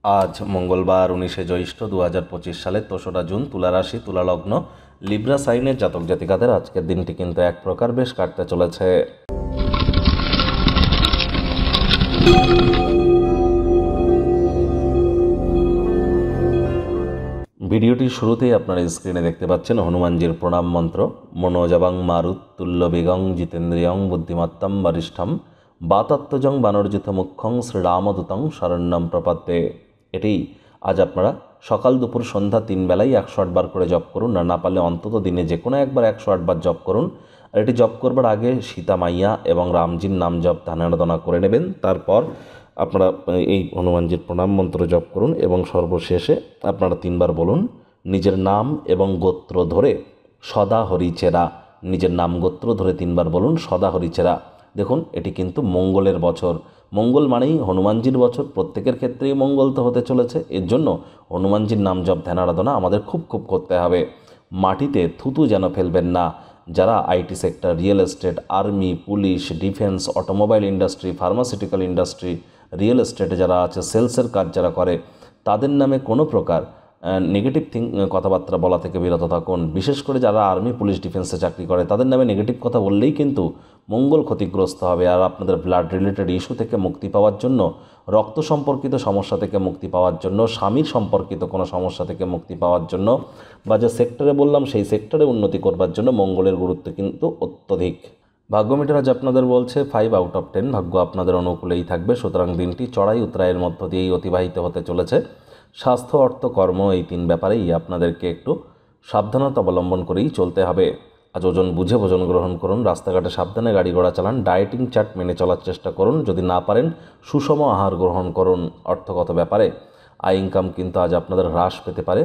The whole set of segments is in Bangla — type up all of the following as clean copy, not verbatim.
আজ মঙ্গলবার 19শে জ্যৈষ্ঠ 2025 সালের 3রা জুন। তুলা রাশি, তুলা লগ্ন, লিব্রা সাইনের জাতক জাতিকাদের আজকের দিনটি কিন্তু এক প্রকার বেশ কাটতে চলেছে। ভিডিওটির শুরুতেই আপনারা স্ক্রিনে দেখতে পাচ্ছেন হনুমানজির প্রণাম মন্ত্র। মনোজবাং মারুত তুল্য বেগং জিতেন্দ্রিয়ং বুদ্ধিমত্তম বরিষ্ঠম বাতাত্মজং বানর্জিত মুখ্যং শ্রীরামদূতং শরণ্যম প্রপদ্যে। এটি আজ আপনারা সকাল দুপুর সন্ধ্যা 3 বেলায় 108 বার করে জপ করুন, না পারলে অন্তত দিনে যে কোনো একবার 108 বার জপ করুন। আর এটি জপ করবার আগে সীতা মাইয়া এবং রামজির নাম জপ ধ্যানারাধনা করে নেবেন। তারপর আপনারা এই হনুমানজির প্রণাম মন্ত্র জপ করুন এবং সর্বশেষে আপনারা 3 বার বলুন, নিজের নাম এবং গোত্র ধরে সদা হরিচেরা। নিজের নাম গোত্র ধরে 3 বার বলুন, সদা হরিচেরা। দেখুন, এটি কিন্তু মঙ্গলের বছর। মঙ্গল মানেই হনুমানজির বছর, প্রত্যেকের ক্ষেত্রেই মঙ্গল তো হতে চলেছে। এর জন্য হনুমানজির নাম জপ ধ্যান আরাধনা আমাদের খুব করতে হবে। মাটিতে থুতু যেন ফেলবেন না। যারা IT sector, real estate, army, police, defence, automobile industry, pharmaceutical industry, real এস্টেটে যারা আছে, সেলসের কাজ যারা করে, তাদের নামে কোনো প্রকার নেগেটিভ কথাবার্তা বলা থেকে বিরত থাকুন। বিশেষ করে যারা আর্মি, পুলিশ, ডিফেন্সে চাকরি করে, তাদের নামে নেগেটিভ কথা বললেই কিন্তু মঙ্গল ক্ষতিগ্রস্ত হবে। আর আপনাদের ব্লাড রিলেটেড ইস্যু থেকে মুক্তি পাওয়ার জন্য, রক্ত সম্পর্কিত সমস্যা থেকে মুক্তি পাওয়ার জন্য, স্বামীর সম্পর্কিত কোনো সমস্যা থেকে মুক্তি পাওয়ার জন্য, বা যে সেক্টরে বললাম সেই সেক্টরে উন্নতি করবার জন্য মঙ্গলের গুরুত্ব কিন্তু অত্যধিক। ভাগ্য মিটার আজ আপনাদের বলছে 5 আউট অফ 10। ভাগ্য আপনাদের অনুকূলেই থাকবে। সুতরাং দিনটি চড়াই উতরাইয়ের মধ্য দিয়েই অতিবাহিত হতে চলেছে। স্বাস্থ্য, অর্থ, কর্ম এই 3 ব্যাপারেই আপনাদেরকে একটু সাবধানতা অবলম্বন করেই চলতে হবে। আজ ওজন বুঝে ভোজন গ্রহণ করুন। রাস্তাঘাটে সাবধানে গাড়ি ঘোড়া চালান। ডায়েটিং চার্ট মেনে চলার চেষ্টা করুন। যদি না পারেন সুষম আহার গ্রহণ করুন। অর্থগত ব্যাপারে আয় ইনকাম কিন্তু আজ আপনাদের হ্রাস পেতে পারে।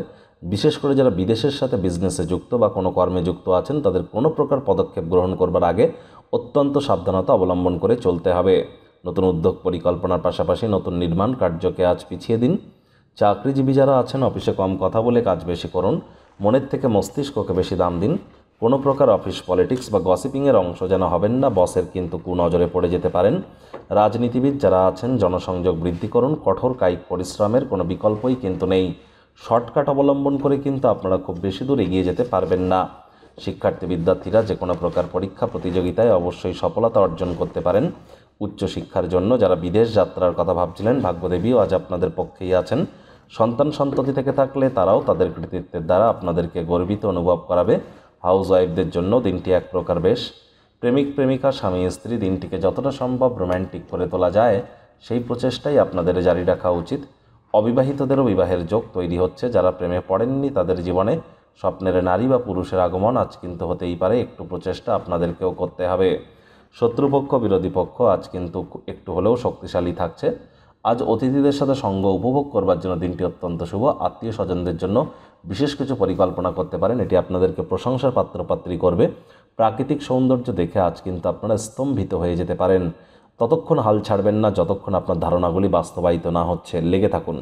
বিশেষ করে যারা বিদেশের সাথে বিজনেসে যুক্ত বা কোনো কর্মে যুক্ত আছেন, তাদের কোনো প্রকার পদক্ষেপ গ্রহণ করবার আগে অত্যন্ত সাবধানতা অবলম্বন করে চলতে হবে। নতুন উদ্যোগ পরিকল্পনার পাশাপাশি নতুন নির্মাণ কার্যকে আজ পিছিয়ে দিন। চাকরিজীবী যারা আছেন, অফিসে কম কথা বলে কাজ বেশি করুন। মনের থেকে মস্তিষ্ককে বেশি দাম দিন। কোনো প্রকার অফিস পলিটিক্স বা গসিপিংয়ের অংশ যেন হবেন না। বসের কিন্তু কুনজরে পড়ে যেতে পারেন। রাজনীতিবিদ যারা আছেন, জনসংযোগ বৃদ্ধি করুন। কঠোর কায়িক পরিশ্রমের কোনো বিকল্পই কিন্তু নেই। শর্টকাট অবলম্বন করে কিন্তু আপনারা খুব বেশি দূর এগিয়ে যেতে পারবেন না। শিক্ষার্থী বিদ্যার্থীরা যে কোনো প্রকার পরীক্ষা প্রতিযোগিতায় অবশ্যই সফলতা অর্জন করতে পারেন। উচ্চশিক্ষার জন্য যারা বিদেশ যাত্রার কথা ভাবছিলেন, ভাগ্যদেবীও আজ আপনাদের পক্ষেই আছেন। সন্তান সন্ততি থেকে থাকলে তারাও তাদের কৃতিত্বের দ্বারা আপনাদেরকে গর্বিত অনুভব করাবে। হাউস ওয়াইফদের জন্য দিনটি এক প্রকার বেশ। প্রেমিক প্রেমিকা, স্বামী স্ত্রী দিনটিকে যতটা সম্ভব রোম্যান্টিক করে তোলা যায় সেই প্রচেষ্টাই আপনাদের জারি রাখা উচিত। অবিবাহিতদেরও বিবাহের যোগ তৈরি হচ্ছে। যারা প্রেমে পড়েননি তাদের জীবনে স্বপ্নের নারী বা পুরুষের আগমন আজ কিন্তু হতেই পারে। একটু প্রচেষ্টা আপনাদেরকেও করতে হবে। শত্রুপক্ষ, বিরোধী পক্ষ আজ কিন্তু একটু হলেও শক্তিশালী থাকছে। আজ অতিথিদের সাথে সঙ্গ উপভোগ করবার জন্য দিনটি অত্যন্ত শুভ। আত্মীয় স্বজনদের জন্য বিশেষ কিছু পরিকল্পনা করতে পারেন। এটি আপনাদেরকে প্রশংসার পাত্রপাত্রী করবে। প্রাকৃতিক সৌন্দর্য দেখে আজ কিন্তু আপনারা স্তম্ভিত হয়ে যেতে পারেন। ততক্ষণ হাল ছাড়বেন না যতক্ষণ আপনার ধারণাগুলি বাস্তবায়িত না হচ্ছে। লেগে থাকুন।